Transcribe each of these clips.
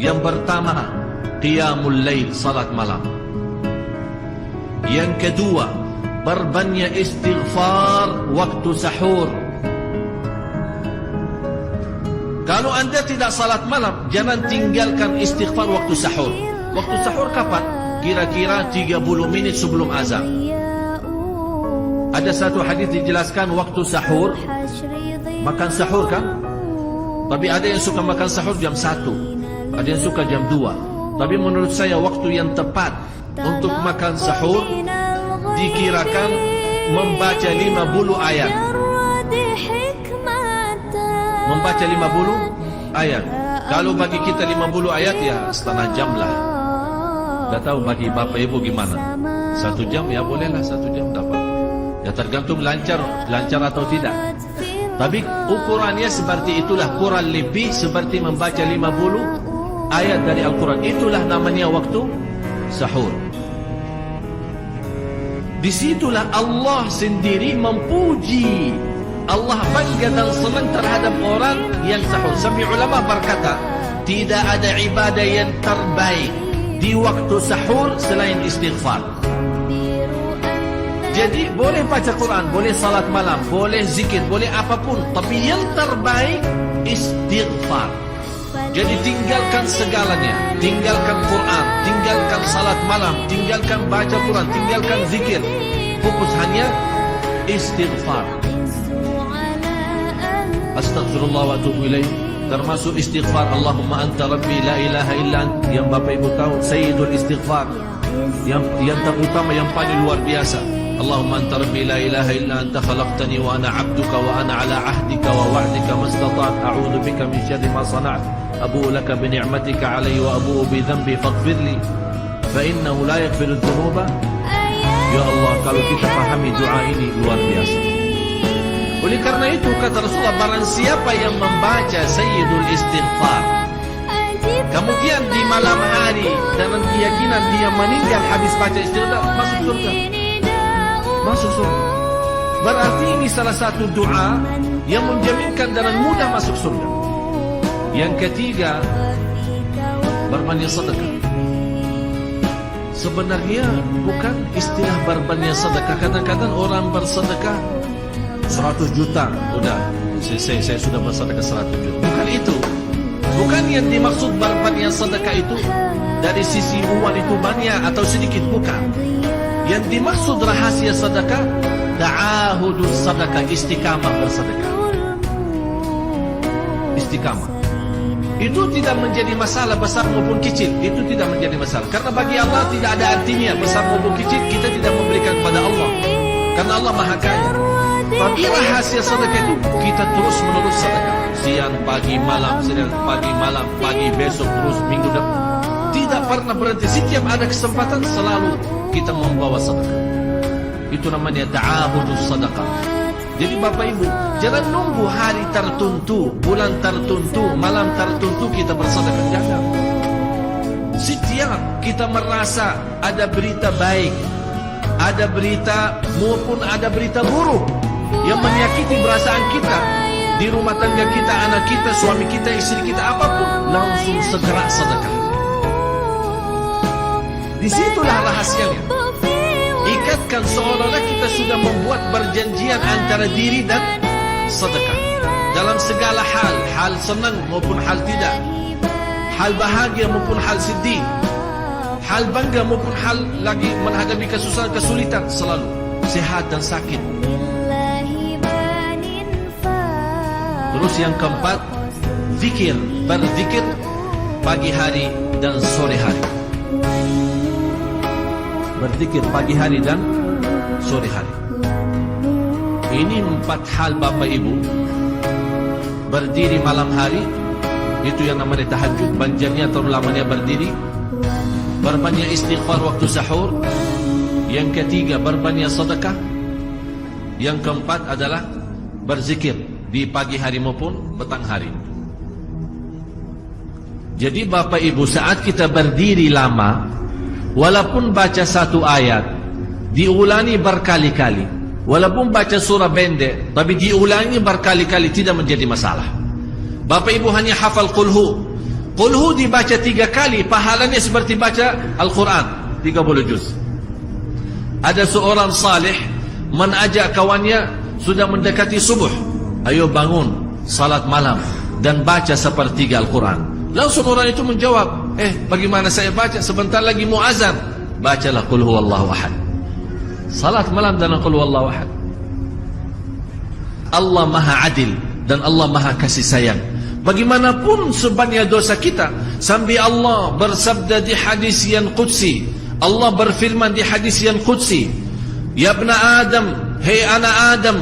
Yang pertama, qiyamul lail, salat malam. Yang kedua, berbanyak istighfar waktu sahur. Kalau anda tidak salat malam, jangan tinggalkan istighfar waktu sahur. Waktu sahur kapan? Kira-kira 30 menit sebelum azan. Ada satu hadis dijelaskan waktu sahur, makan sahur kan? Tapi ada yang suka makan sahur jam 1, ada yang suka jam 2. Tapi menurut saya waktu yang tepat untuk makan sahur dikirakan membaca 50 ayat. Membaca 50 ayat. Kalau bagi kita 50 ayat ya setengah jam lah. Tak tahu bagi bapak ibu gimana. 1 jam ya bolehlah, 1 jam dapat. Ya tergantung lancar atau tidak. Tapi ukurannya seperti itulah, kurang lebih seperti membaca 50 ayat dari Al-Quran. Itulah namanya waktu sahur. Disitulah Allah sendiri memuji, Allah bangga dan senang terhadap orang yang sahur. Sampai ulama berkata, tidak ada ibadah yang terbaik di waktu sahur selain istighfar. Jadi boleh baca Quran, boleh salat malam, boleh zikir, boleh apapun, tapi yang terbaik istighfar. Jadi tinggalkan segalanya, tinggalkan Quran, tinggalkan salat malam, tinggalkan baca Quran, tinggalkan zikir. Fokus hanya istighfar. Astaghfirullah wa atubu ilaih. Termasuk istighfar Allahumma anta rabbi la ilaha illa anta, yang bapak ibu tahu sayyidul istighfar, yang terutama, yang paling luar biasa. Allahumma anta rabbi la ilaha illa anta khalaqtani wa ana 'abduka wa ana 'ala 'ahdika wa wa'dika mastata'tu a'udzu bika min syarri ma sana'tu abu'u laka bi ni'matika 'alayya wa abu'u bi dhanbi faghfir li fa innahu la yaghfiru dhunuba. Ya Allah, kalau kita pahami doa ini luar biasa. Oleh karena itu kata Rasulullah, barang siapa yang membaca sayyidul istighfar kemudian di malam hari dengan keyakinan dia meninggal habis baca istighfar, masuk surga. Masuk surga. Berarti ini salah satu doa yang menjaminkan dengan mudah masuk surga. Yang ketiga, berbanyak sedekah. Sebenarnya bukan istilah berbanyak sedekah. Kadang-kadang orang bersedekah 100 juta, udah saya sudah bersedekah 100 juta. Bukan itu. Bukan yang dimaksud berbanyak sedekah itu dari sisi uang itu banyak atau sedikit, bukan. Yang dimaksud rahasia sedekah, ta'ahudus sedekah, istiqamah bersedekah. Istiqamah. Itu tidak menjadi masalah besar maupun kecil. Itu tidak menjadi masalah. Karena bagi Allah tidak ada artinya besar maupun kecil. Kita tidak memberikan kepada Allah, karena Allah Maha Kaya. Tapi rahasia sedekah itu kita terus menerus sedekah. Siang, pagi, malam, siang, pagi, malam, pagi, besok, terus minggu depan. Tidak pernah berhenti. Setiap ada kesempatan selalu kita membawa sedekah. Itu namanya ta'ahudus sedekah. Jadi bapak ibu, jangan nunggu hari tertentu, bulan tertentu, malam tertentu kita bersedekah. Jangan. Setiap kita merasa ada berita baik, ada berita maupun ada berita buruk yang menyakiti perasaan kita di rumah tangga kita, anak kita, suami kita, istri kita, apapun, langsung segera sedekah. Disitulah rahasianya. Ikatkan seolah-olah kita sudah membuat perjanjian antara diri dan sedekah dalam segala hal, hal senang maupun hal tidak, hal bahagia maupun hal sedih, hal bangga maupun hal lagi menghadapi kesusahan, kesulitan, selalu sehat dan sakit. Terus yang keempat, zikir, berzikir pagi hari dan sore hari. Berzikir pagi hari dan sore hari. Ini 4 hal bapak ibu. Berdiri malam hari, itu yang namanya tahajud, panjangnya atau lamanya berdiri. Berbanyak istighfar waktu sahur. Yang ketiga, berbanyak sedekah. Yang keempat adalah berzikir di pagi hari maupun petang hari. Jadi bapak ibu, saat kita berdiri lama, walaupun baca satu ayat, diulangi berkali-kali. Walaupun baca surah pendek, tapi diulangi berkali-kali, tidak menjadi masalah. Bapak ibu hanya hafal qul Qul Hu dibaca 3 kali, pahalanya seperti baca Al-Quran 30 juz. Ada seorang salih mengajak kawannya, sudah mendekati subuh, ayo bangun salat malam dan baca sepertiga Al-Quran. Langsung orang itu menjawab, bagaimana saya baca, sebentar lagi mau azan. Bacalah Qul Huwallahu Ahad, salat malam dan Qul Huwallahu Ahad. Allah maha adil dan Allah maha kasih sayang. Bagaimanapun sebanyak dosa kita, sambil Allah bersabda di hadis yang qudsi, Allah berfirman di hadis yang qudsi, ya ibna Adam, hei anak Adam,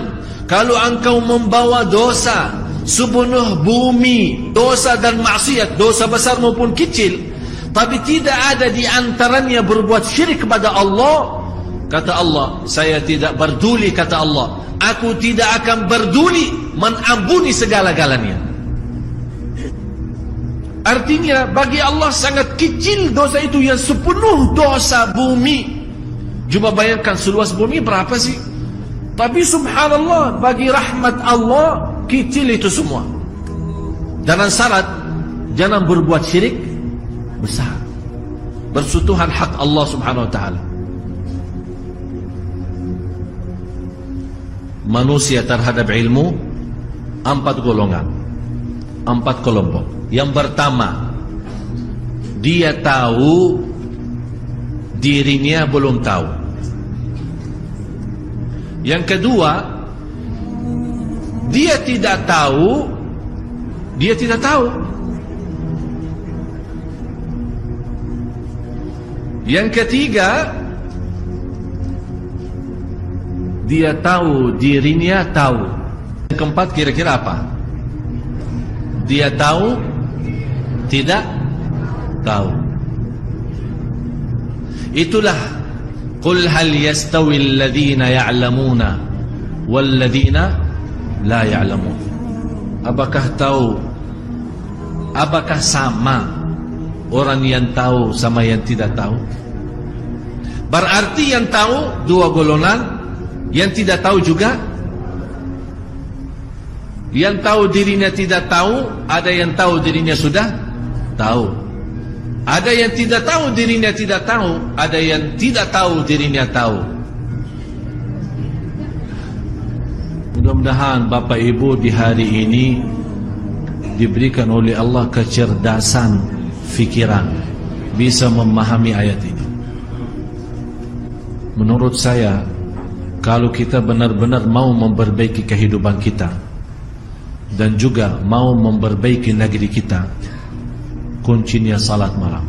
kalau engkau membawa dosa sepenuh bumi, dosa dan maksiat, dosa besar maupun kecil, tapi tidak ada di antaranya berbuat syirik kepada Allah, kata Allah, saya tidak peduli, kata Allah, aku tidak akan peduli mengampuni segala-galanya. Artinya bagi Allah sangat kecil dosa itu yang sepenuh dosa bumi. Coba bayangkan seluas bumi berapa sih? Tapi subhanallah, bagi rahmat Allah kecil itu semua. Dengan syarat jangan berbuat syirik besar, bersentuhan hak Allah subhanahu wa ta'ala. Manusia terhadap ilmu 4 golongan, 4 kelompok. Yang pertama, dia tahu dirinya belum tahu. Yang kedua, dia tidak tahu, dia tidak tahu. Yang ketiga, dia tahu dirinya tahu. Yang keempat kira-kira apa? Dia tahu, tidak tahu. Itulah qul hal yastawi alladhina ya'lamuna walladhina la ya'lamun. Apakah tahu, apakah sama orang yang tahu sama yang tidak tahu? Berarti yang tahu 2 golongan, yang tidak tahu juga. Yang tahu dirinya tidak tahu, ada yang tahu dirinya sudah tahu. Ada yang tidak tahu dirinya tidak tahu, ada yang tidak tahu dirinya tahu. Mudah-mudahan Bapak Ibu di hari ini diberikan oleh Allah kecerdasan fikiran, bisa memahami ayat ini. Menurut saya, kalau kita benar-benar mau memperbaiki kehidupan kita dan juga mau memperbaiki negeri kita, kuncinya salat malam.